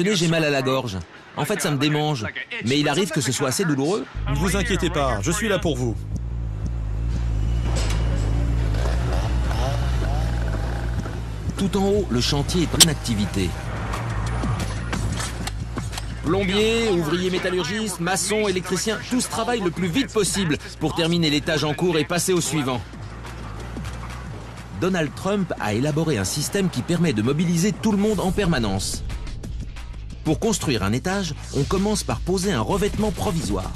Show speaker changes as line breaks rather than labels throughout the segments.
J'ai mal à la gorge. En fait, ça me démange. Mais il arrive que ce soit assez douloureux.
Ne vous inquiétez pas, je suis là pour vous.
Tout en haut, le chantier est en activité. Plombiers, ouvriers métallurgistes, maçons, électriciens, tous travaillent le plus vite possible pour terminer l'étage en cours et passer au suivant. Donald Trump a élaboré un système qui permet de mobiliser tout le monde en permanence. Pour construire un étage, on commence par poser un revêtement provisoire.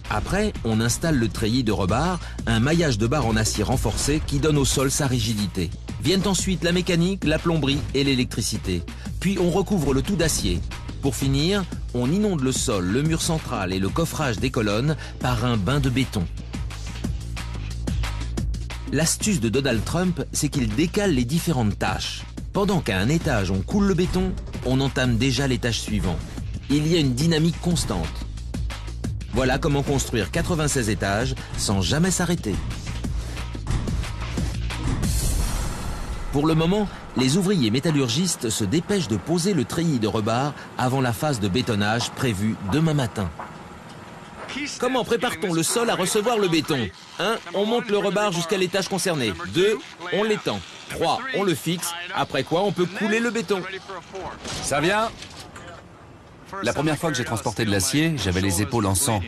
Après, on installe le treillis de rebar, un maillage de barres en acier renforcé qui donne au sol sa rigidité. Viennent ensuite la mécanique, la plomberie et l'électricité. Puis on recouvre le tout d'acier. Pour finir, on inonde le sol, le mur central et le coffrage des colonnes par un bain de béton. L'astuce de Donald Trump, c'est qu'il décale les différentes tâches. Pendant qu'à un étage on coule le béton, on entame déjà l'étage suivant. Il y a une dynamique constante. Voilà comment construire 96 étages sans jamais s'arrêter. Pour le moment, les ouvriers métallurgistes se dépêchent de poser le treillis de rebar avant la phase de bétonnage prévue demain matin. Comment prépare-t-on le sol à recevoir le béton? 1. On monte le rebar jusqu'à l'étage concerné. 2. On l'étend. 3. On le fixe, après quoi on peut couler le béton.
Ça vient. La première fois que j'ai transporté de l'acier, j'avais les épaules en sang.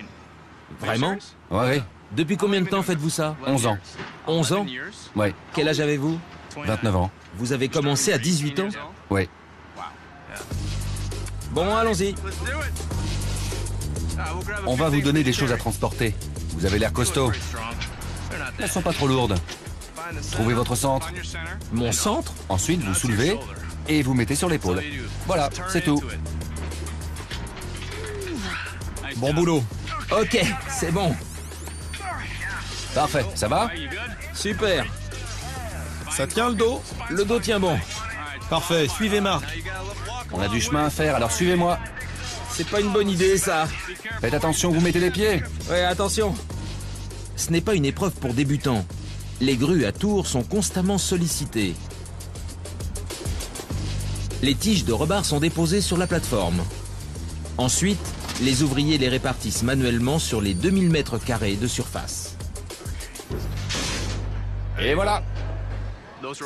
Vraiment?
Ouais,
Depuis combien de temps faites-vous ça?
11 ans.
11 ans?
Ouais,
Quel âge avez-vous?
29 ans.
Vous avez commencé à 18 ans?
Ouais.
Bon, allons-y.
On va vous donner des choses à transporter. Vous avez l'air costaud. Elles sont pas trop lourdes. Trouvez votre centre.
Mon centre?
Ensuite, vous soulevez et vous mettez sur l'épaule. Voilà, c'est tout.
Bon boulot.
Ok, c'est bon.
Parfait, ça va?
Super.
Ça tient le dos?
Le dos tient bon.
Parfait, suivez Marc.
On a du chemin à faire, alors suivez-moi.
C'est pas une bonne idée, ça.
Faites attention, vous mettez les pieds.
Ouais, attention. Ce n'est pas une épreuve pour débutants. Les grues à tours sont constamment sollicitées. Les tiges de rebar sont déposées sur la plateforme. Ensuite, les ouvriers les répartissent manuellement sur les 2000 mètres carrés de surface.
Et voilà.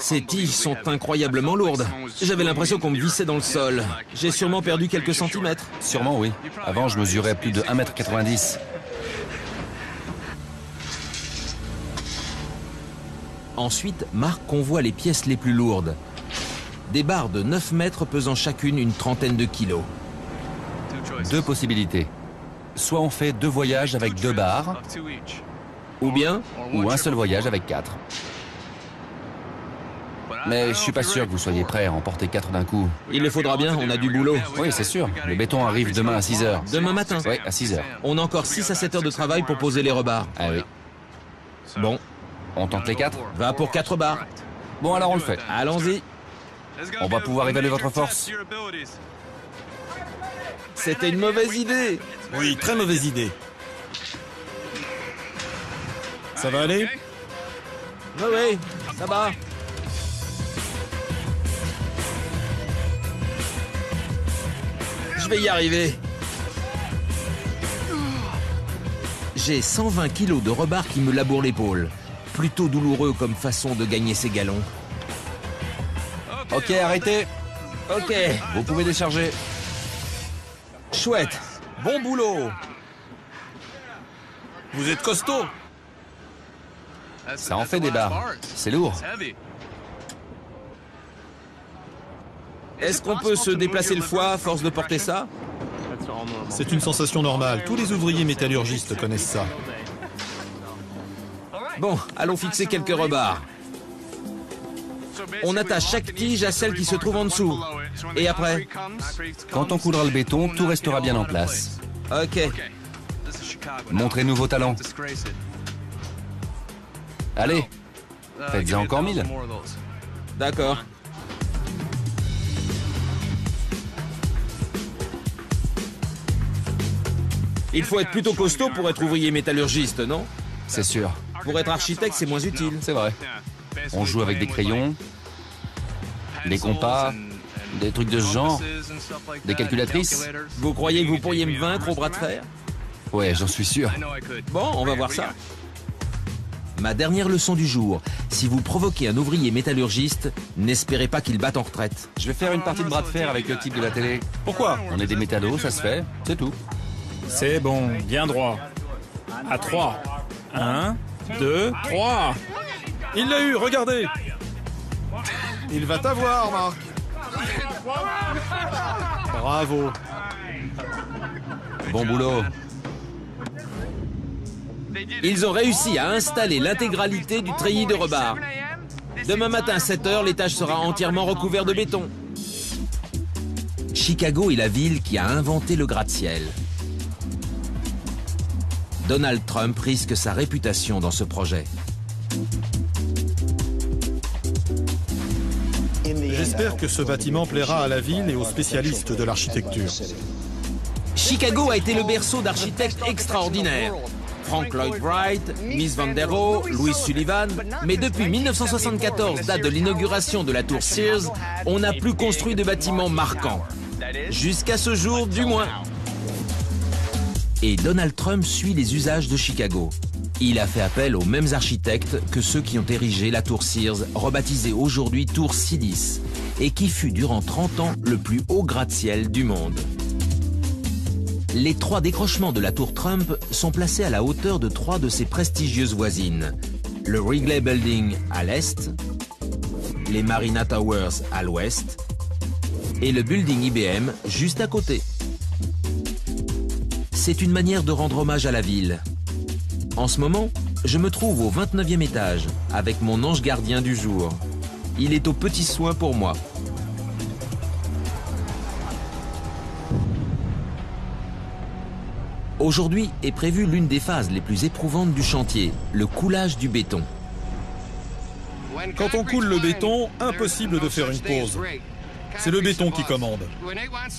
Ces tiges sont incroyablement lourdes. J'avais l'impression qu'on me vissait dans le sol. J'ai sûrement perdu quelques centimètres.
Sûrement, oui. Avant, je mesurais plus de 1,90 m.
Ensuite, Marc convoie les pièces les plus lourdes. Des barres de 9 mètres pesant chacune une trentaine de kilos.
Deux possibilités. Soit on fait 2 voyages avec 2 barres,
Ou bien,
ou un seul voyage avec 4. Mais je suis pas sûr que vous soyez prêt à en porter 4 d'un coup.
il le faudra bien, on a du boulot.
Oui, c'est sûr. Le béton arrive demain à 6 h.
Demain matin.
Oui, à 6 h.
On a encore 6 à 7 heures de travail pour poser les rebars.
Ah oui.
Bon,
On tente les 4?
va pour 4 barres.
Bon, alors on le fait.
Allons-y.
On va pouvoir évaluer votre force.
C'était une mauvaise idée.
Oui, très mauvaise idée. Ça va aller?
Oui, ça va. Je vais y arriver. J'ai 120 kilos de rebar qui me labourent l'épaule. Plutôt douloureux comme façon de gagner ses galons.
Ok, arrêtez.
Ok,
Vous pouvez décharger.
chouette.
Bon boulot. Vous êtes costaud.
Ça en fait des barres. C'est lourd.
Est-ce qu'on peut se déplacer le foie à force de porter ça?
C'est une sensation normale. Tous les ouvriers métallurgistes connaissent ça.
Bon, allons fixer quelques rebars. On attache chaque tige à celle qui se trouve en dessous. Et après?
Quand on coulera le béton, tout restera bien en place.
Ok.
Montrez-nous vos talents. Allez, faites-en encore 1000.
D'accord. Il faut être plutôt costaud pour être ouvrier métallurgiste, non?
C'est sûr.
Pour être architecte, c'est moins utile.
C'est vrai. On joue avec des crayons, des compas, Des trucs de ce genre? Des calculatrices?
Vous croyez que vous pourriez me vaincre au bras de fer?
Ouais, j'en suis sûr.
Bon, on va voir ça. Ma dernière leçon du jour. Si vous provoquez un ouvrier métallurgiste, n'espérez pas qu'il batte en retraite.
Je vais faire une partie de bras de fer avec le type de la télé.
Pourquoi?
On est des métallos, ça se fait, c'est tout.
C'est bon, bien droit. À 3. 1, 2, 3.
Il l'a eu, regardez. Il va t'avoir, Marc. Bravo.
Bon boulot.
Ils ont réussi à installer l'intégralité du treillis de rebar. Demain matin, 7 h, l'étage sera entièrement recouvert de béton. Chicago est la ville qui a inventé le gratte-ciel. Donald Trump risque sa réputation dans ce projet.
J'espère que ce bâtiment plaira à la ville et aux spécialistes de l'architecture.
Chicago a été le berceau d'architectes extraordinaires. Frank Lloyd Wright, Mies van der Rohe, Louis Sullivan. Mais depuis 1974, date de l'inauguration de la tour Sears, on n'a plus construit de bâtiments marquants. Jusqu'à ce jour, du moins. Et Donald Trump suit les usages de Chicago. Il a fait appel aux mêmes architectes que ceux qui ont érigé la tour Sears, rebaptisée aujourd'hui tour C10, et qui fut durant 30 ans le plus haut gratte-ciel du monde. Les 3 décrochements de la tour Trump sont placés à la hauteur de 3 de ses prestigieuses voisines. Le Wrigley Building à l'est, les Marina Towers à l'ouest et le Building IBM juste à côté. C'est une manière de rendre hommage à la ville. En ce moment, je me trouve au 29e étage avec mon ange gardien du jour. Il est aux petits soins pour moi. Aujourd'hui est prévue l'une des phases les plus éprouvantes du chantier, le coulage du béton.
Quand on coule le béton, impossible de faire une pause. C'est le béton qui commande.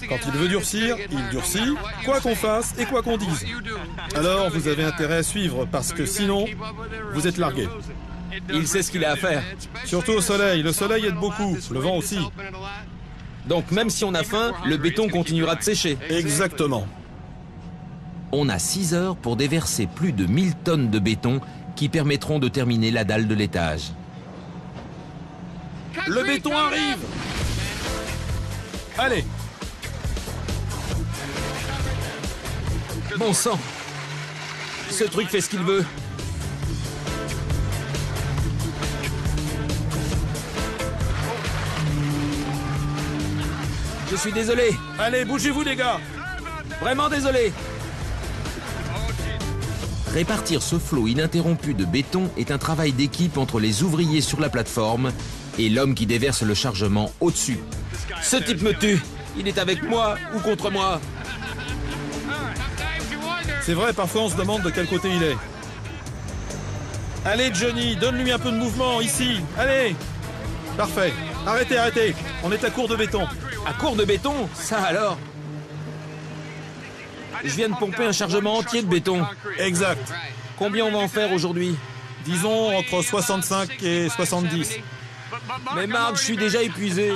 Quand il veut durcir, il durcit, quoi qu'on fasse et quoi qu'on dise. Alors vous avez intérêt à suivre, parce que sinon, vous êtes largué.
Il sait ce qu'il a à faire.
Surtout au soleil, le soleil aide beaucoup, le vent aussi.
Donc même si on a faim, le béton continuera de sécher.
Exactement.
On a 6 heures pour déverser plus de 1000 tonnes de béton qui permettront de terminer la dalle de l'étage.
Le béton arrive! Allez!
Bon sang! Ce truc fait ce qu'il veut. Je suis désolé.
Allez, bougez-vous les gars!
Vraiment désolé. Répartir ce flot ininterrompu de béton est un travail d'équipe entre les ouvriers sur la plateforme et l'homme qui déverse le chargement au-dessus. Ce type me tue. Il est avec moi ou contre moi.
C'est vrai, parfois on se demande de quel côté il est. Allez Johnny, donne-lui un peu de mouvement, ici. Allez! Parfait. Arrêtez, arrêtez. On est à court de béton.
À court de béton? Ça alors? Je viens de pomper un chargement entier de béton.
Exact.
Combien on va en faire aujourd'hui?
Disons entre 65 et 70.
Mais Marc, je suis déjà épuisé.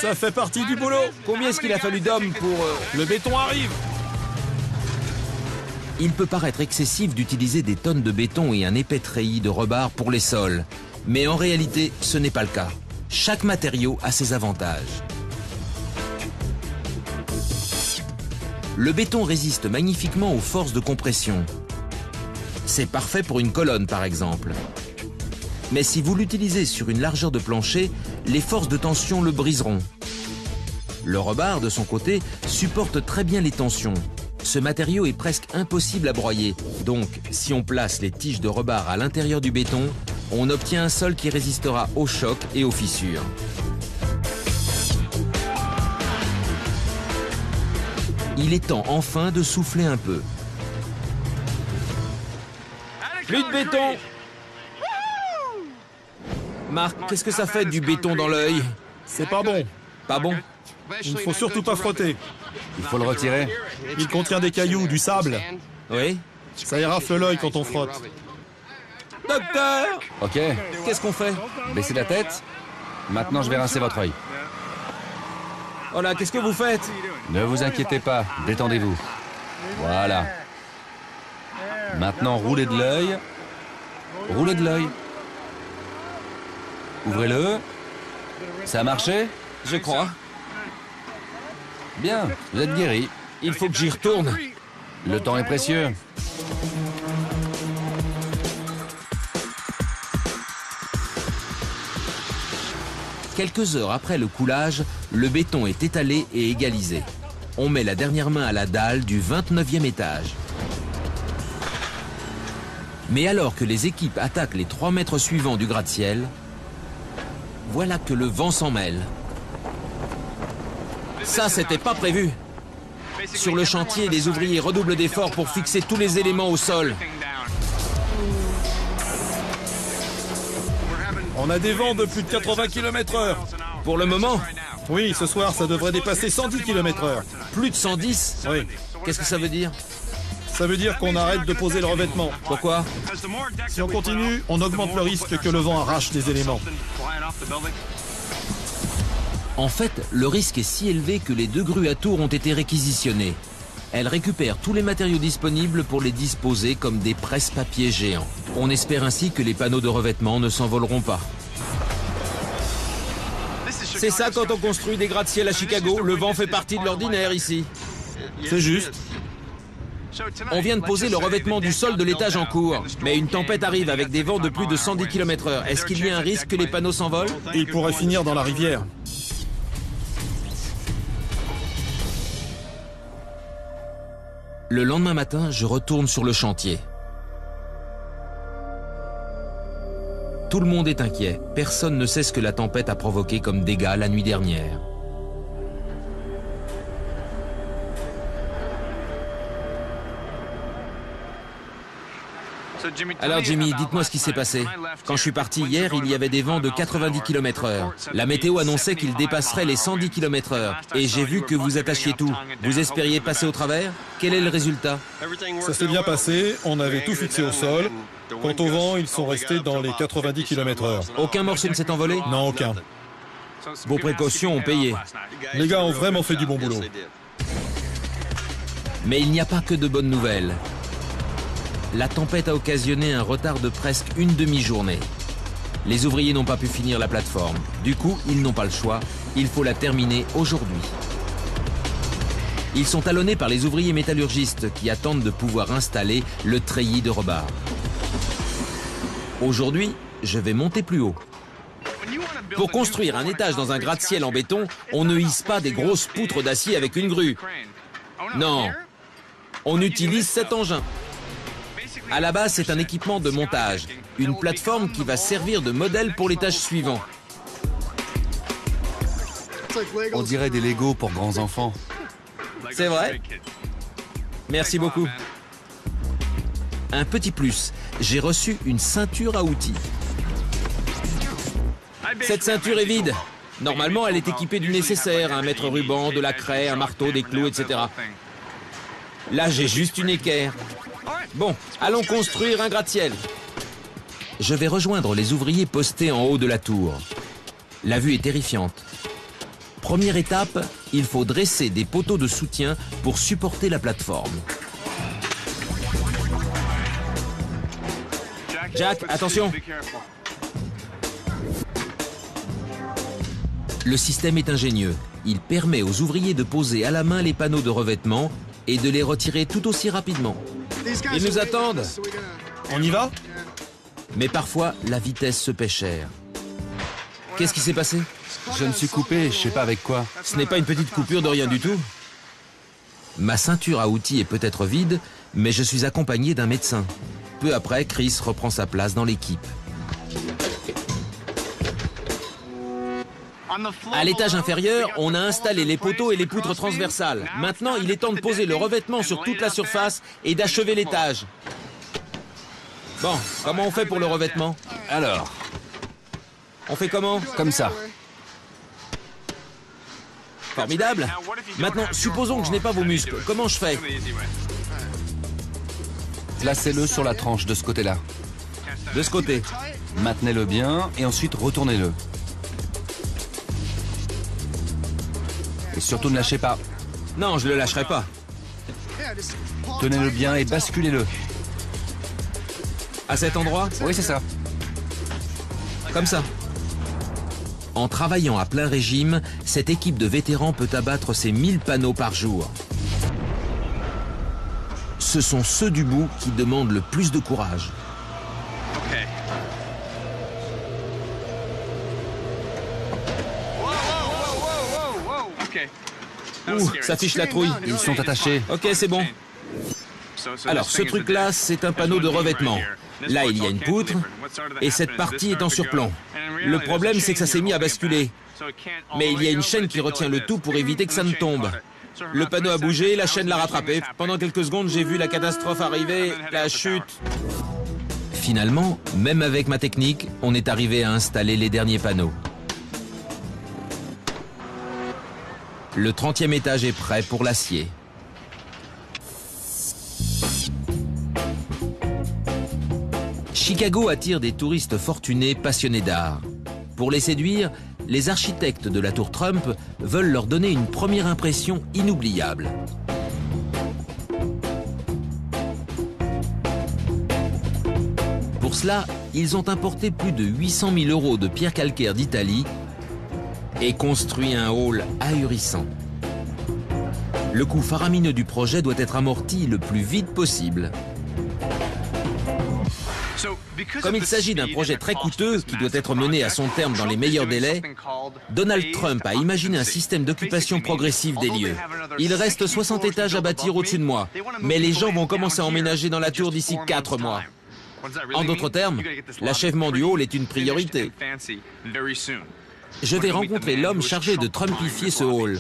Ça fait partie du boulot.
Combien est-ce qu'il a fallu d'hommes pour...
Le béton arrive.
Il peut paraître excessif d'utiliser des tonnes de béton et un épais treillis de rebar pour les sols. Mais en réalité, ce n'est pas le cas. Chaque matériau a ses avantages. Le béton résiste magnifiquement aux forces de compression. C'est parfait pour une colonne, par exemple. Mais si vous l'utilisez sur une largeur de plancher, les forces de tension le briseront. Le rebar, de son côté, supporte très bien les tensions. Ce matériau est presque impossible à broyer. Donc, si on place les tiges de rebar à l'intérieur du béton, on obtient un sol qui résistera aux chocs et aux fissures. Il est temps enfin de souffler un peu. Plus de béton! Marc, qu'est-ce que ça fait du béton dans l'œil?
C'est pas bon.
Pas bon?
Il ne faut surtout pas frotter.
Il faut le retirer.
Il contient des cailloux, du sable.
Oui?
Ça érafle l'œil quand on frotte.
Docteur!
Ok,
Qu'est-ce qu'on fait?
baissez la tête. Maintenant, je vais rincer votre œil.
Oh là, qu'est-ce que vous faites?
Ne vous inquiétez pas, détendez-vous. Voilà. Maintenant, roulez de l'œil. Roulez de l'œil. Ouvrez-le. Ça a marché?
Je crois.
Bien, vous êtes guéri.
Il faut que j'y retourne.
Le temps est précieux.
Quelques heures après le coulage, le béton est étalé et égalisé. On met la dernière main à la dalle du 29e étage. Mais alors que les équipes attaquent les 3 mètres suivants du gratte-ciel, voilà que le vent s'en mêle. Ça, c'était pas prévu. Sur le chantier, les ouvriers redoublent d'efforts pour fixer tous les éléments au sol.
On a des vents de plus de 80 km/h.
Pour le moment,
Oui, ce soir, ça devrait dépasser 110 km/h.
plus de 110.
Oui.
Qu'est-ce que ça veut dire?
Ça veut dire qu'on arrête de poser le revêtement.
Pourquoi?
Si on continue, on augmente le risque que le vent arrache des éléments.
En fait, le risque est si élevé que les 2 grues à tour ont été réquisitionnées. Elles récupèrent tous les matériaux disponibles pour les disposer comme des presse-papiers géants. On espère ainsi que les panneaux de revêtement ne s'envoleront pas. C'est ça quand on construit des gratte-ciel à Chicago, le vent fait partie de l'ordinaire ici.
C'est juste.
On vient de poser le revêtement du sol de l'étage en cours, mais une tempête arrive avec des vents de plus de 110 km/h. Est-ce qu'il y a un risque que les panneaux s'envolent?
Il pourrait finir dans la rivière.
Le lendemain matin, je retourne sur le chantier. Tout le monde est inquiet. Personne ne sait ce que la tempête a provoqué comme dégâts la nuit dernière. Alors Jimmy, dites-moi ce qui s'est passé. Quand je suis parti hier, il y avait des vents de 90 km/h. La météo annonçait qu'ils dépasseraient les 110 km/h. Et j'ai vu que vous attachiez tout. Vous espériez passer au travers? Quel est le résultat?
Ça s'est bien passé, on avait tout fixé au sol. Quant au vent, ils sont restés dans les 90 km/h.
Aucun morceau ne s'est envolé?
Non, aucun.
Vos précautions ont payé.
Les gars ont vraiment fait du bon boulot.
Mais il n'y a pas que de bonnes nouvelles. La tempête a occasionné un retard de presque une demi-journée. Les ouvriers n'ont pas pu finir la plateforme. Du coup, ils n'ont pas le choix. Il faut la terminer aujourd'hui. Ils sont talonnés par les ouvriers métallurgistes qui attendent de pouvoir installer le treillis de rebar. Aujourd'hui, je vais monter plus haut. Pour construire un étage dans un gratte-ciel en béton, on ne hisse pas des grosses poutres d'acier avec une grue. Non, on utilise cet engin. À la base, c'est un équipement de montage, une plateforme qui va servir de modèle pour l'étage suivant.
On dirait des Lego pour grands enfants.
C'est vrai? Merci beaucoup. Un petit plus, j'ai reçu une ceinture à outils. Cette ceinture est vide. Normalement, elle est équipée du nécessaire, un mètre ruban, de la craie, un marteau, des clous, etc. Là, j'ai juste une équerre. Bon, allons construire un gratte-ciel. Je vais rejoindre les ouvriers postés en haut de la tour. La vue est terrifiante. Première étape, il faut dresser des poteaux de soutien pour supporter la plateforme. Jack, attention! Le système est ingénieux. Il permet aux ouvriers de poser à la main les panneaux de revêtement et de les retirer tout aussi rapidement. Ils nous attendent.
On y va?
Mais parfois, la vitesse se paie cher. Qu'est-ce qui s'est passé?
Je me suis coupé, je sais pas avec quoi.
Ce n'est pas une petite coupure de rien du tout. Ma ceinture à outils est peut-être vide, mais je suis accompagné d'un médecin. Peu après, Chris reprend sa place dans l'équipe. À l'étage inférieur, on a installé les poteaux et les poutres transversales. Maintenant, il est temps de poser le revêtement sur toute la surface et d'achever l'étage. Bon, comment on fait pour le revêtement?
Alors,
On fait comment?
comme ça.
Formidable. Maintenant, supposons que je n'ai pas vos muscles. Comment je fais?
Placez-le sur la tranche de ce côté-là.
De ce côté.
Maintenez-le bien et ensuite retournez-le. Et surtout ne lâchez pas.
Non, je le lâcherai pas.
Tenez-le bien et basculez-le.
À cet endroit?
Oui, c'est ça.
Comme ça. En travaillant à plein régime, cette équipe de vétérans peut abattre ses 1000 panneaux par jour. Ce sont ceux du bout qui demandent le plus de courage. Ouh, ça fiche la trouille.
Ils sont attachés.
Ok, c'est bon. Alors, ce truc-là, c'est un panneau de revêtement. Là, il y a une poutre, et cette partie est en surplomb. Le problème, c'est que ça s'est mis à basculer. Mais il y a une chaîne qui retient le tout pour éviter que ça ne tombe. Le panneau a bougé, la chaîne l'a rattrapé. Pendant quelques secondes, j'ai vu la catastrophe arriver, la chute. Finalement, même avec ma technique, on est arrivé à installer les derniers panneaux. Le 30e étage est prêt pour l'acier. Chicago attire des touristes fortunés passionnés d'art. Pour les séduire, les architectes de la tour Trump veulent leur donner une première impression inoubliable. Pour cela, ils ont importé plus de 800 000 € de pierre calcaire d'Italie et construit un hall ahurissant. Le coût faramineux du projet doit être amorti le plus vite possible. Comme il s'agit d'un projet très coûteux qui doit être mené à son terme dans les meilleurs délais, Donald Trump a imaginé un système d'occupation progressive des lieux. Il reste 60 étages à bâtir au-dessus de moi, mais les gens vont commencer à emménager dans la tour d'ici 4 mois. En d'autres termes, l'achèvement du hall est une priorité. Je vais rencontrer l'homme chargé de trumpifier ce hall.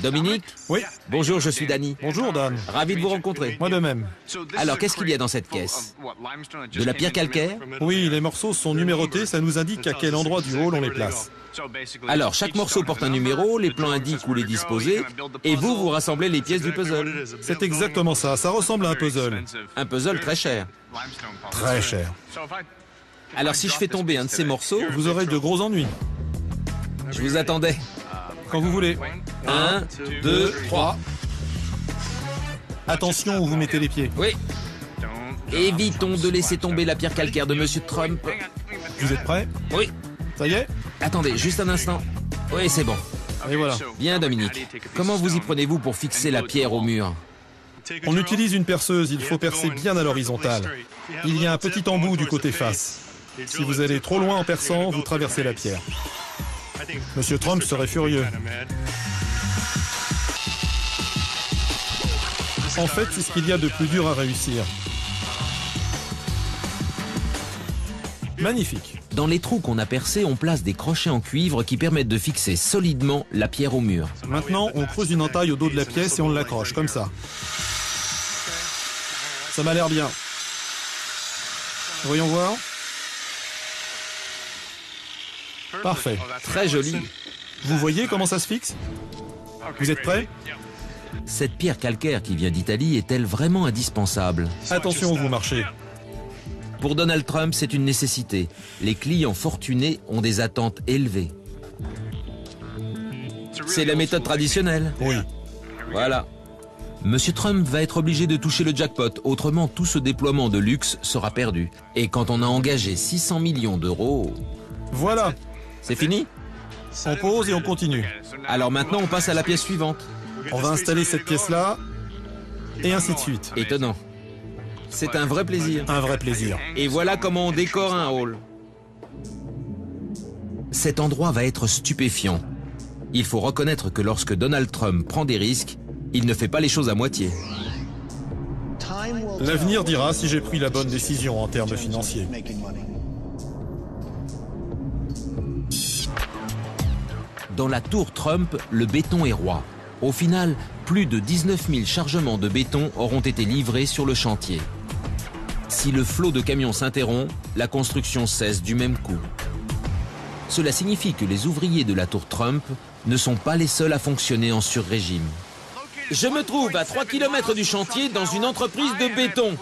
Dominique?
Oui.
Bonjour, je suis Danny.
Bonjour, Dan.
Ravi de vous rencontrer.
Moi de même.
Alors, qu'est-ce qu'il y a dans cette caisse? De la pierre calcaire?
Oui, les morceaux sont numérotés, ça nous indique à quel endroit du hall on les place.
Alors, chaque morceau porte un numéro, les plans indiquent où les disposer, et vous rassemblez les pièces du puzzle.
C'est exactement ça, ça ressemble à un puzzle.
Un puzzle très cher.
Très cher.
Alors, si je fais tomber un de ces morceaux,
Vous aurez de gros ennuis.
je vous attendais.
Quand vous voulez.
1, 2, 3.
Attention où vous mettez les pieds.
Oui. Évitons de laisser tomber la pierre calcaire de Monsieur Trump.
Vous êtes prêts?
Oui.
Ça y est?
Attendez, juste un instant. Oui, c'est bon.
Et voilà.
Bien, Dominique. Comment vous y prenez-vous pour fixer la pierre au mur?
On utilise une perceuse, il faut percer bien à l'horizontale. Il y a un petit embout du côté face. Si vous allez trop loin en perçant, vous traversez la pierre. Monsieur Trump serait furieux. En fait, c'est ce qu'il y a de plus dur à réussir. Magnifique.
Dans les trous qu'on a percés, on place des crochets en cuivre qui permettent de fixer solidement la pierre au mur.
Maintenant, on creuse une entaille au dos de la pièce et on l'accroche, comme ça. Ça m'a l'air bien. Voyons voir. Parfait.
Très joli.
Vous voyez comment ça se fixe? Vous êtes prêts?
Cette pierre calcaire qui vient d'Italie est-elle vraiment indispensable?
Attention où vous marchez.
Pour Donald Trump, c'est une nécessité. Les clients fortunés ont des attentes élevées. C'est la méthode traditionnelle.
Oui.
Voilà. Monsieur Trump va être obligé de toucher le jackpot, autrement tout ce déploiement de luxe sera perdu. Et quand on a engagé 600 millions d'euros...
Voilà.
C'est fini?
On pose et on continue.
Alors maintenant, on passe à la pièce suivante.
On va installer cette pièce-là, et ainsi de suite.
Étonnant. C'est un vrai plaisir.
Un vrai plaisir.
Et voilà comment on décore un hall. Cet endroit va être stupéfiant. Il faut reconnaître que lorsque Donald Trump prend des risques, il ne fait pas les choses à moitié.
L'avenir dira si j'ai pris la bonne décision en termes financiers.
Dans la tour Trump, le béton est roi. Au final, plus de 19 000 chargements de béton auront été livrés sur le chantier. Si le flot de camions s'interrompt, la construction cesse du même coup. Cela signifie que les ouvriers de la tour Trump ne sont pas les seuls à fonctionner en sur-régime. Je me trouve à 3 km du chantier dans une entreprise de béton.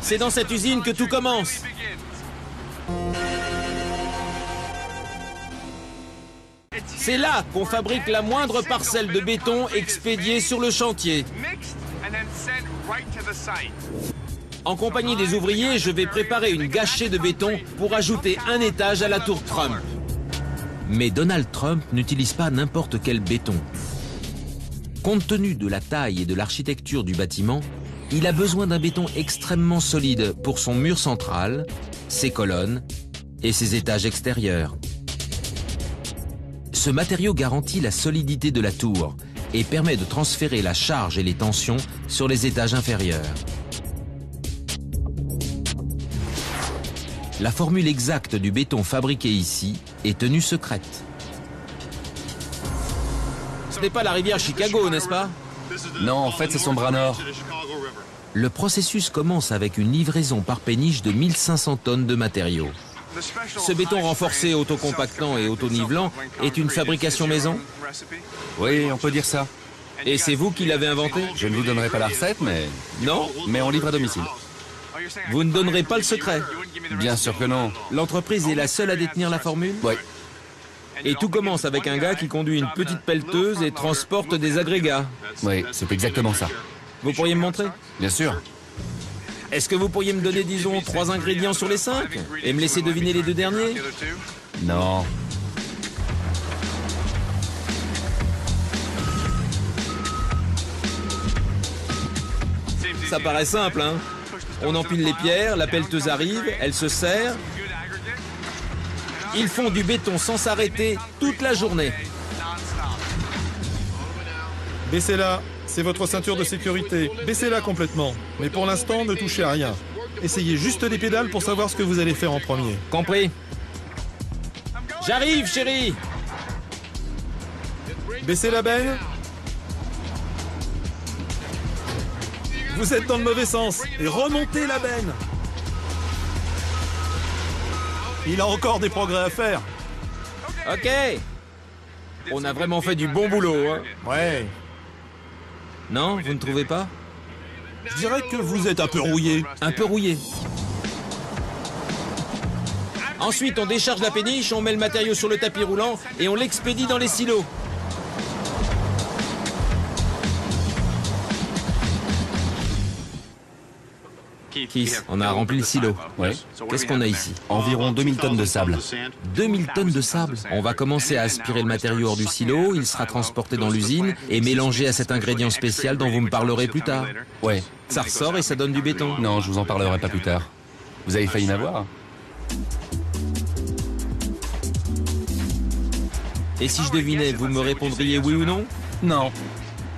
C'est dans cette usine que tout commence. C'est là qu'on fabrique la moindre parcelle de béton expédiée sur le chantier. En compagnie des ouvriers, je vais préparer une gâchée de béton pour ajouter un étage à la tour Trump. Mais Donald Trump n'utilise pas n'importe quel béton. Compte tenu de la taille et de l'architecture du bâtiment, il a besoin d'un béton extrêmement solide pour son mur central, ses colonnes et ses étages extérieurs. Ce matériau garantit la solidité de la tour et permet de transférer la charge et les tensions sur les étages inférieurs. La formule exacte du béton fabriqué ici est tenue secrète. Ce n'est pas la rivière Chicago, n'est-ce pas?
Non, en fait, c'est son bras nord.
Le processus commence avec une livraison par péniche de 1500 tonnes de matériaux. Ce béton renforcé autocompactant et autonivelant est une fabrication maison?
Oui, on peut dire ça.
Et c'est vous qui l'avez inventé?
Je ne vous donnerai pas la recette, mais
Non?
on livre à domicile.
Vous ne donnerez pas le secret?
Bien sûr que non.
L'entreprise est la seule à détenir la formule?
Oui.
Et tout commence avec un gars qui conduit une petite pelleteuse et transporte des agrégats.
Oui, c'est exactement ça.
Vous pourriez me montrer?
Bien sûr.
Est-ce que vous pourriez me donner, disons, 3 ingrédients sur les 5 et me laisser deviner les 2 derniers?
Non.
Ça paraît simple, hein? On empile les pierres, la pelleteuse arrive, elle se serre. Ils font du béton sans s'arrêter toute la journée.
Baissez-la, c'est votre ceinture de sécurité. Baissez-la complètement. Mais pour l'instant, ne touchez à rien. Essayez juste les pédales pour savoir ce que vous allez faire en premier.
Compris? J'arrive, chérie!
Baissez la benne. Vous êtes dans le mauvais sens. Et remontez la benne. Il a encore des progrès à faire.
Ok. On a vraiment fait du bon boulot, hein?
Ouais.
Non, vous ne trouvez pas?
Je dirais que vous êtes un peu rouillé.
Un peu rouillé. Ensuite, on décharge la péniche, on met le matériau sur le tapis roulant et on l'expédie dans les silos. Keith, on a rempli le silo.
Oui.
Qu'est-ce qu'on a ici?
Environ 2000 tonnes de sable.
2000 tonnes de sable. On va commencer à aspirer le matériau hors du silo, il sera transporté dans l'usine et mélangé à cet ingrédient spécial dont vous me parlerez plus tard.
Ouais.
Ça ressort et ça donne du béton.
Non, je vous en parlerai pas plus tard. Vous avez failli m'avoir.
Et si je devinais, vous me répondriez oui ou non?
Non.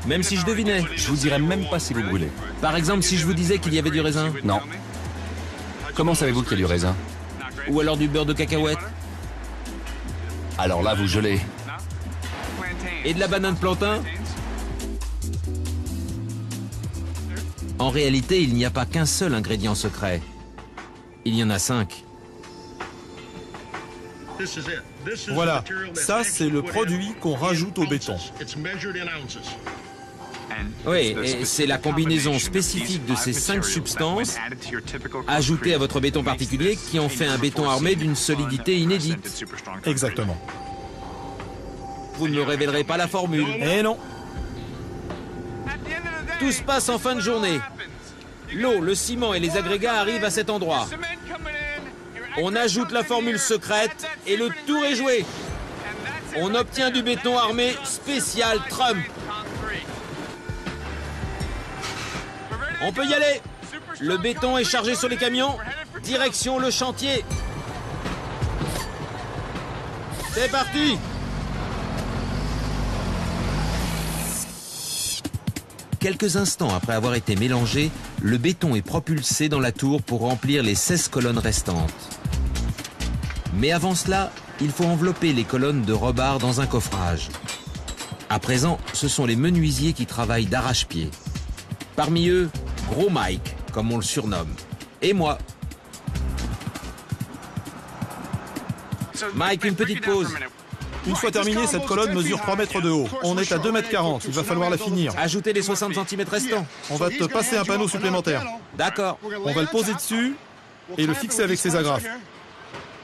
Même si je devinais?
Je vous dirai même pas si vous brûlez.
Par exemple, si je vous disais qu'il y avait du raisin?
Non. Comment savez-vous qu'il y a du raisin?
Ou alors du beurre de cacahuète?
Alors là, vous gelez.
Et de la banane plantain? En réalité, il n'y a pas qu'un seul ingrédient secret. Il y en a 5.
Voilà, ça c'est le produit qu'on rajoute au béton.
Oui, et c'est la combinaison spécifique de ces 5 substances ajoutées à votre béton particulier qui en fait un béton armé d'une solidité inédite.
Exactement.
Vous ne me révélerez pas la formule.
Eh non.
Tout se passe en fin de journée. L'eau, le ciment et les agrégats arrivent à cet endroit. On ajoute la formule secrète et le tour est joué. On obtient du béton armé spécial Trump. On peut y aller. Le béton est chargé sur les camions. Direction le chantier. C'est parti. Quelques instants après avoir été mélangé, le béton est propulsé dans la tour pour remplir les 16 colonnes restantes. Mais avant cela, il faut envelopper les colonnes de rebar dans un coffrage. À présent, ce sont les menuisiers qui travaillent d'arrache-pied. Parmi eux, Gros Mike, comme on le surnomme. Et moi. Mike, une petite pause.
Une fois terminée, cette colonne mesure 3 mètres de haut. On est à 2,40 m. Il va falloir la finir.
Ajoutez les 60 cm restants.
On va te passer un panneau supplémentaire.
D'accord.
On va le poser dessus et le fixer avec ses agrafes.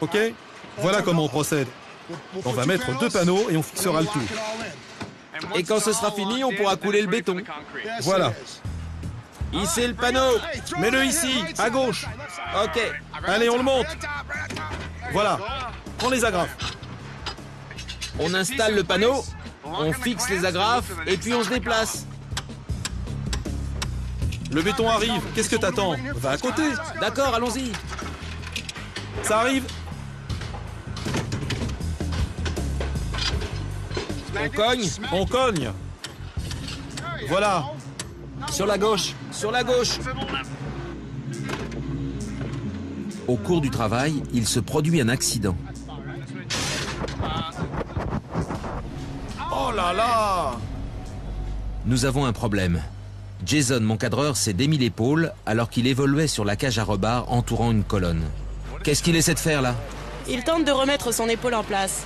Ok? Voilà comment on procède. On va mettre 2 panneaux et on fixera le tout.
Et quand ce sera fini, on pourra couler le béton.
Voilà.
Hissez le panneau.
Mets-le ici, à gauche.
Ok.
Allez, on le monte. Voilà. Prends les agrafes.
On installe le panneau, on fixe les agrafes et puis on se déplace.
Le béton arrive. Qu'est-ce que t'attends? Va à côté.
D'accord, allons-y.
Ça arrive.
On cogne.
On cogne. Voilà.
Sur la gauche. Sur la gauche. Au cours du travail, il se produit un accident.
Oh là là!
Nous avons un problème. Jason, mon cadreur, s'est démis l'épaule alors qu'il évoluait sur la cage à rebar entourant une colonne. Qu'est-ce qu'il essaie de faire là?
Il tente de remettre son épaule en place.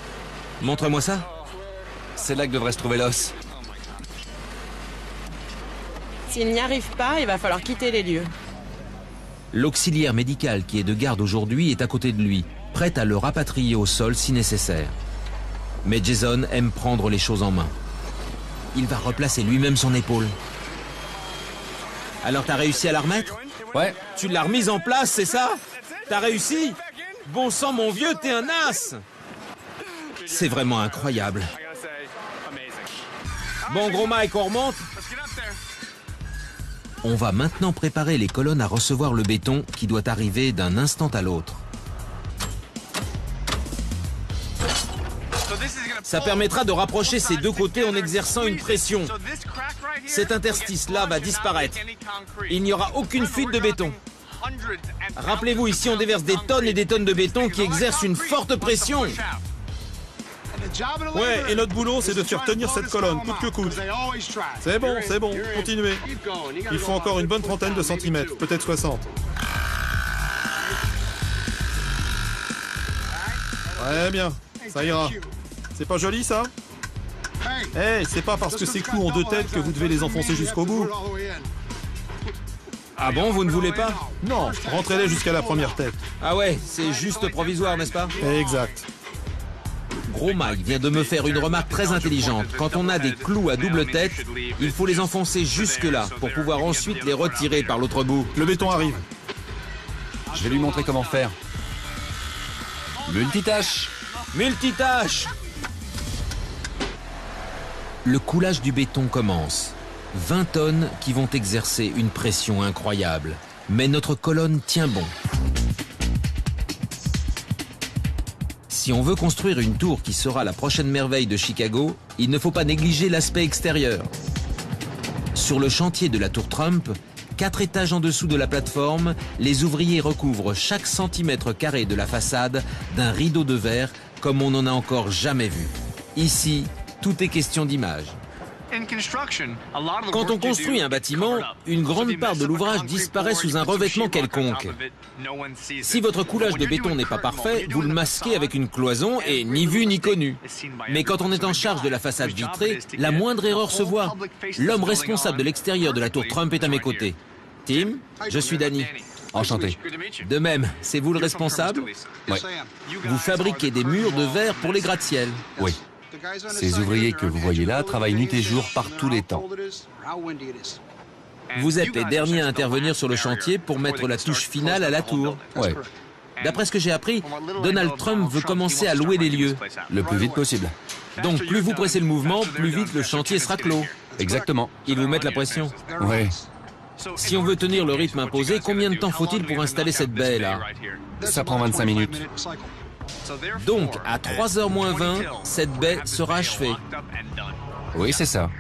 Montre-moi ça.
C'est là que devrait se trouver l'os.
S'il n'y arrive pas, il va falloir quitter les lieux.
L'auxiliaire médical qui est de garde aujourd'hui est à côté de lui, prêt à le rapatrier au sol si nécessaire. Mais Jason aime prendre les choses en main. Il va replacer lui-même son épaule. Alors t'as réussi à la remettre?
Ouais,
Tu l'as remise en place, c'est ça? T'as réussi? Bon sang mon vieux, t'es un as! C'est vraiment incroyable. Bon gros Mike, on remonte? On va maintenant préparer les colonnes à recevoir le béton qui doit arriver d'un instant à l'autre. Ça permettra de rapprocher ces deux côtés en exerçant une pression. Cet interstice-là va disparaître. Il n'y aura aucune fuite de béton. Rappelez-vous, ici on déverse des tonnes et des tonnes de béton qui exercent une forte pression.
Ouais, et notre boulot, c'est de faire tenir cette colonne, coûte que coûte. C'est bon, continuez. Il faut encore une bonne trentaine de centimètres, peut-être 60. Ouais, bien, ça ira. C'est pas joli, ça? Hey, c'est pas parce que ces clous ont 2 têtes que vous devez les enfoncer jusqu'au bout.
Ah bon, vous ne voulez pas?
Non, rentrez-les jusqu'à la première tête.
Ah ouais, c'est juste provisoire, n'est-ce pas?
Exact.
Gros Mike vient de me faire une remarque très intelligente. Quand on a des clous à double tête, il faut les enfoncer jusque-là pour pouvoir ensuite les retirer par l'autre bout.
Le béton arrive.
je vais lui montrer comment faire. Multitâche.
Multitâche! Le coulage du béton commence. 20 tonnes qui vont exercer une pression incroyable. Mais notre colonne tient bon. Si on veut construire une tour qui sera la prochaine merveille de Chicago, il ne faut pas négliger l'aspect extérieur. Sur le chantier de la tour Trump, 4 étages en dessous de la plateforme, les ouvriers recouvrent chaque centimètre carré de la façade d'un rideau de verre comme on n'en a encore jamais vu. Ici, tout est question d'image. Quand on construit un bâtiment, une grande part de l'ouvrage disparaît sous un revêtement quelconque. Si votre coulage de béton n'est pas parfait, vous le masquez avec une cloison et ni vu ni connu. Mais quand on est en charge de la façade vitrée, la moindre erreur se voit. L'homme responsable de l'extérieur de la tour Trump est à mes côtés. Tim, je suis Danny.
Enchanté.
De même, c'est vous le responsable?
Ouais.
Vous fabriquez des murs de verre pour les gratte-ciel.
Oui. Ces ouvriers que vous voyez là travaillent nuit et jour par tous les temps.
Vous êtes les derniers à intervenir sur le chantier pour mettre la touche finale à la tour.
Ouais,
D'après ce que j'ai appris, Donald Trump veut commencer à louer les lieux.
le plus vite possible.
Donc plus vous pressez le mouvement, plus vite le chantier sera clos.
Exactement.
Ils vous mettent la pression.
Ouais.
Si on veut tenir le rythme imposé, combien de temps faut-il pour installer cette baie là?
Ça prend 25 minutes.
Donc à 3h moins 20, cette baie sera achevée.
Oui, c'est ça.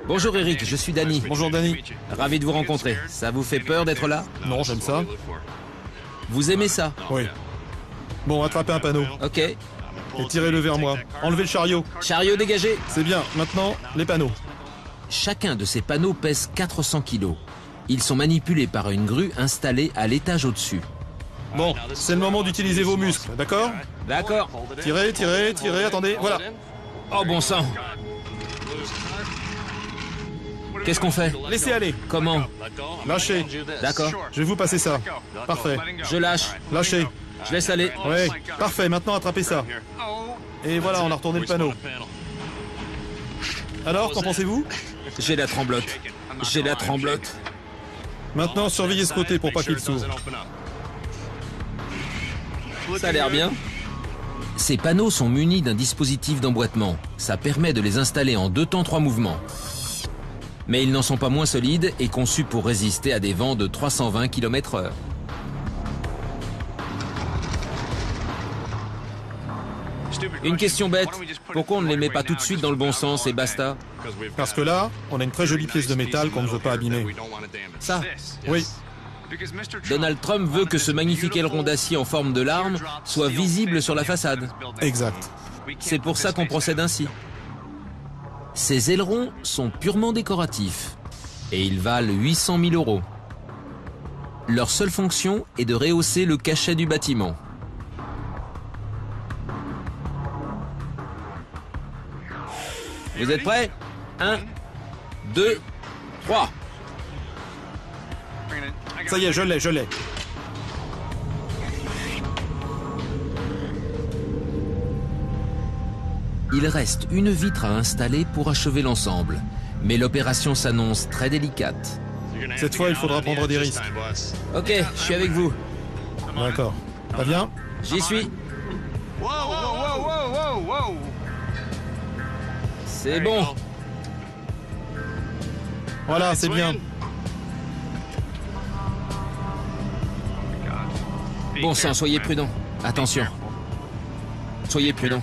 Bonjour Eric, je suis Danny.
Bonjour Danny.
Ravi de vous rencontrer. Ça vous fait peur d'être là?
Non, j'aime ça.
Vous aimez ça?
Oui. Bon, attrapez un panneau
Ok.
et tirez-le vers moi. Enlevez le chariot.
Chariot dégagé.
C'est bien. Maintenant, les panneaux.
Chacun de ces panneaux pèse 400 kilos. Ils sont manipulés par une grue installée à l'étage au-dessus.
Bon, c'est le moment d'utiliser vos muscles, d'accord?
D'accord.
Tirez, tirez, tirez, attendez, voilà.
Oh bon sang. Qu'est-ce qu'on fait?
Laissez aller.
Comment?
Lâchez.
D'accord.
Je vais vous passer ça. Parfait.
Je lâche.
Lâchez.
Je laisse aller.
Ouais, parfait. Maintenant, attrapez ça. Et voilà, on a retourné le panneau. Alors, qu'en pensez-vous?
J'ai la tremblote. J'ai la tremblote.
Maintenant, surveillez ce côté pour pas qu'il s'ouvre.
Ça a l'air bien. Ces panneaux sont munis d'un dispositif d'emboîtement. Ça permet de les installer en 2 temps 3 mouvements. Mais ils n'en sont pas moins solides et conçus pour résister à des vents de 320 km/h. Une question bête, pourquoi on ne les met pas tout de suite dans le bon sens et basta?
Parce que là, on a une très jolie pièce de métal qu'on ne veut pas abîmer.
Ça?
Oui.
Donald Trump veut que ce magnifique aileron d'acier en forme de larme soit visible sur la façade.
Exact.
C'est pour ça qu'on procède ainsi. Ces ailerons sont purement décoratifs et ils valent 800 000 €. Leur seule fonction est de rehausser le cachet du bâtiment. Vous êtes prêts? 1, 2, 3.
Ça y est, je l'ai.
Il reste une vitre à installer pour achever l'ensemble, mais l'opération s'annonce très délicate.
Cette fois, il faudra prendre des risques.
Ok, je suis avec vous.
D'accord. Ça vient?
J'y suis. C'est bon.
Voilà, c'est bien.
Bon sang, soyez prudents. Attention. Soyez prudents.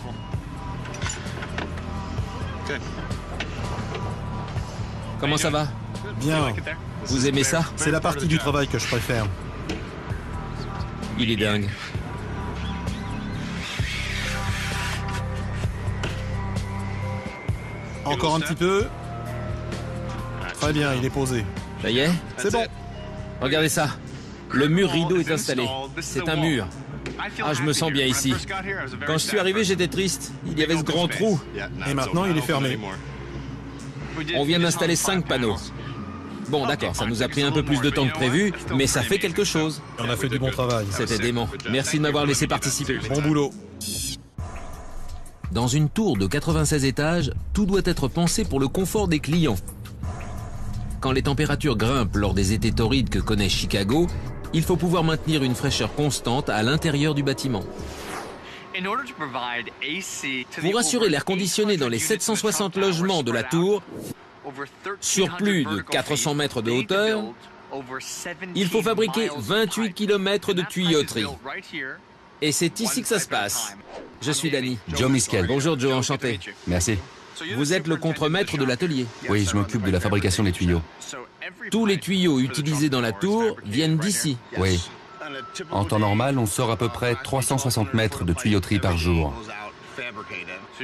Comment ça va?
Bien.
Vous aimez ça?
C'est la partie du travail que je préfère.
Il est dingue.
Encore un petit peu. Très bien, il est posé.
Ça y est?
C'est bon.
Regardez ça. Le mur rideau est installé. C'est un mur. Ah, je me sens bien ici. Quand je suis arrivé, j'étais triste. Il y avait ce grand trou.
Et maintenant, il est fermé.
On vient d'installer 5 panneaux. Bon, d'accord, ça nous a pris un peu plus de temps que prévu, mais ça fait quelque chose.
On a fait du bon travail.
C'était dément. Merci de m'avoir laissé participer.
Bon boulot.
Dans une tour de 96 étages, tout doit être pensé pour le confort des clients. Quand les températures grimpent lors des étés torrides que connaît Chicago, il faut pouvoir maintenir une fraîcheur constante à l'intérieur du bâtiment. Pour assurer l'air conditionné dans les 760 logements de la tour, sur plus de 400 mètres de hauteur, il faut fabriquer 28 km de tuyauterie. Et c'est ici que ça se passe. Je suis Danny.
Joe Miskel.
Bonjour Joe, enchanté.
Merci.
Vous êtes le contremaître de l'atelier.
Oui, je m'occupe de la fabrication des tuyaux.
Tous les tuyaux utilisés dans la tour viennent d'ici.
Oui. En temps normal, on sort à peu près 360 mètres de tuyauterie par jour.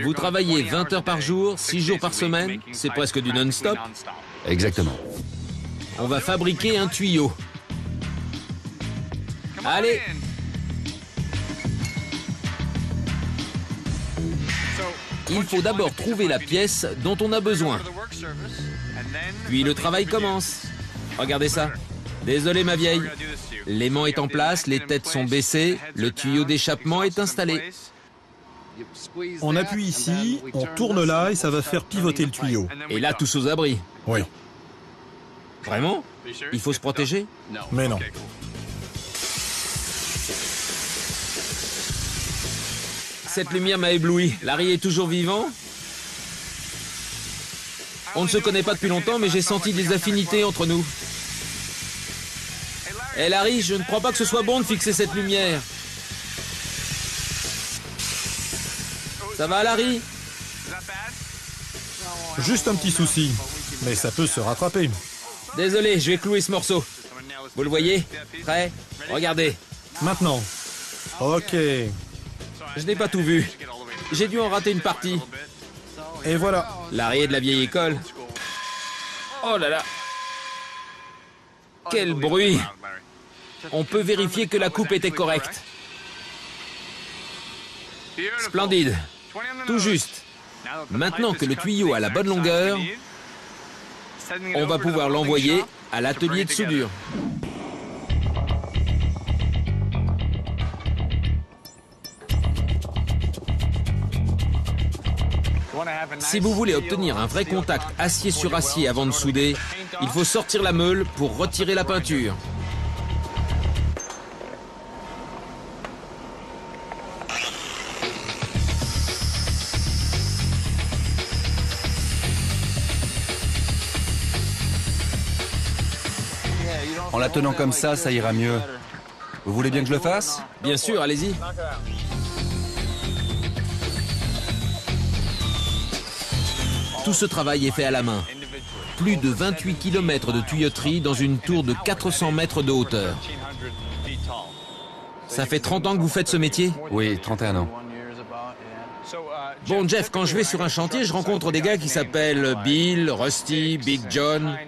Vous travaillez 20 heures par jour, 6 jours par semaine, c'est presque du non-stop.
Exactement.
On va fabriquer un tuyau. Allez! Il faut d'abord trouver la pièce dont on a besoin. Puis le travail commence. Regardez ça. Désolé ma vieille. L'aimant est en place, les têtes sont baissées, le tuyau d'échappement est installé.
On appuie ici, on tourne là et ça va faire pivoter le tuyau.
Et là, tous aux abris.
Oui,
Vraiment? Il faut se protéger?
mais non.
Cette lumière m'a ébloui. Larry est toujours vivant? On ne se connaît pas depuis longtemps, mais j'ai senti des affinités entre nous. Hé Larry, je ne crois pas que ce soit bon de fixer cette lumière. Ça va Larry?
Juste un petit souci, mais ça peut se rattraper.
Désolé, je vais clouer ce morceau. Vous le voyez? Prêt? Regardez.
Maintenant. Ok.
Je n'ai pas tout vu. J'ai dû en rater une partie.
Et voilà.
Larry est de la vieille école. Oh là là. Quel bruit. On peut vérifier que la coupe était correcte. Splendide. Tout juste. Maintenant que le tuyau a la bonne longueur, on va pouvoir l'envoyer à l'atelier de soudure. Si vous voulez obtenir un vrai contact acier sur acier avant de souder, il faut sortir la meule pour retirer la peinture.
En la tenant comme ça ira mieux. Vous voulez bien que je le fasse?
Bien sûr, allez-y. Tout ce travail est fait à la main. Plus de 28 km de tuyauterie dans une tour de 400 mètres de hauteur. Ça fait 30 ans que vous faites ce métier?
Oui, 31 ans.
Bon, Jeff, quand je vais sur un chantier, je rencontre des gars qui s'appellent Bill, Rusty, Big John.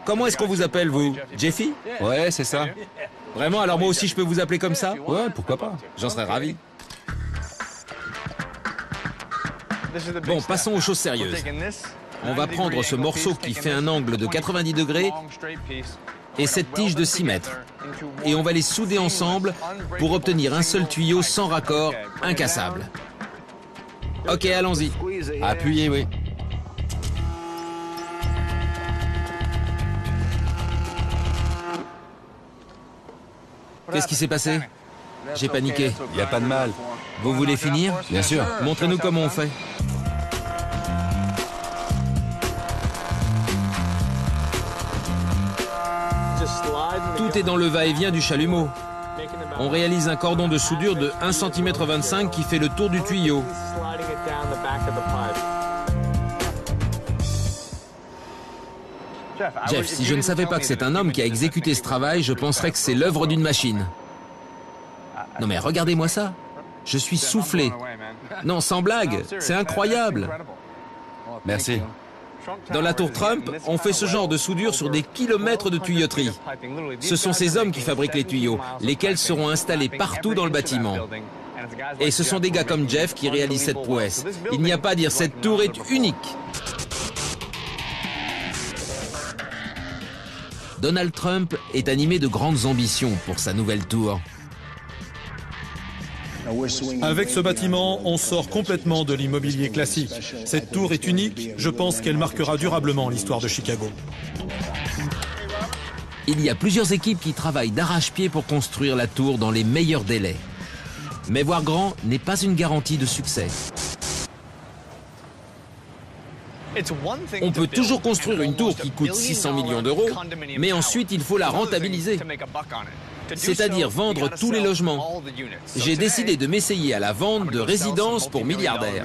Comment est-ce qu'on vous appelle, vous? Jeffy?
Ouais, c'est ça.
Vraiment? Alors moi aussi, je peux vous appeler comme ça?
Ouais, pourquoi pas.
J'en serais ravi. Bon, passons aux choses sérieuses. On va prendre ce morceau qui fait un angle de 90 degrés et cette tige de 6 mètres. Et on va les souder ensemble pour obtenir un seul tuyau sans raccord, incassable. Ok, allons-y.
Appuyez, oui.
Qu'est-ce qui s'est passé? J'ai paniqué.
Il n'y a pas de mal.
Vous voulez finir?
Bien sûr.
Montrez-nous comment on fait. Tout est dans le va-et-vient du chalumeau. On réalise un cordon de soudure de 1,25 cm qui fait le tour du tuyau. Jeff, si je ne savais pas que c'est un homme qui a exécuté ce travail, je penserais que c'est l'œuvre d'une machine. Non mais regardez-moi ça. Je suis soufflé. Non, sans blague, c'est incroyable.
Merci.
Dans la tour Trump, on fait ce genre de soudure sur des kilomètres de tuyauterie. Ce sont ces hommes qui fabriquent les tuyaux, lesquels seront installés partout dans le bâtiment. Et ce sont des gars comme Jeff qui réalisent cette prouesse. Il n'y a pas à dire, cette tour est unique. Donald Trump est animé de grandes ambitions pour sa nouvelle tour.
Avec ce bâtiment, on sort complètement de l'immobilier classique. Cette tour est unique, je pense qu'elle marquera durablement l'histoire de Chicago.
Il y a plusieurs équipes qui travaillent d'arrache-pied pour construire la tour dans les meilleurs délais. Mais voir grand n'est pas une garantie de succès. On peut toujours construire une tour qui coûte 600 millions d'euros, mais ensuite il faut la rentabiliser. C'est-à-dire vendre tous les logements. J'ai décidé de m'essayer à la vente de résidences pour milliardaires.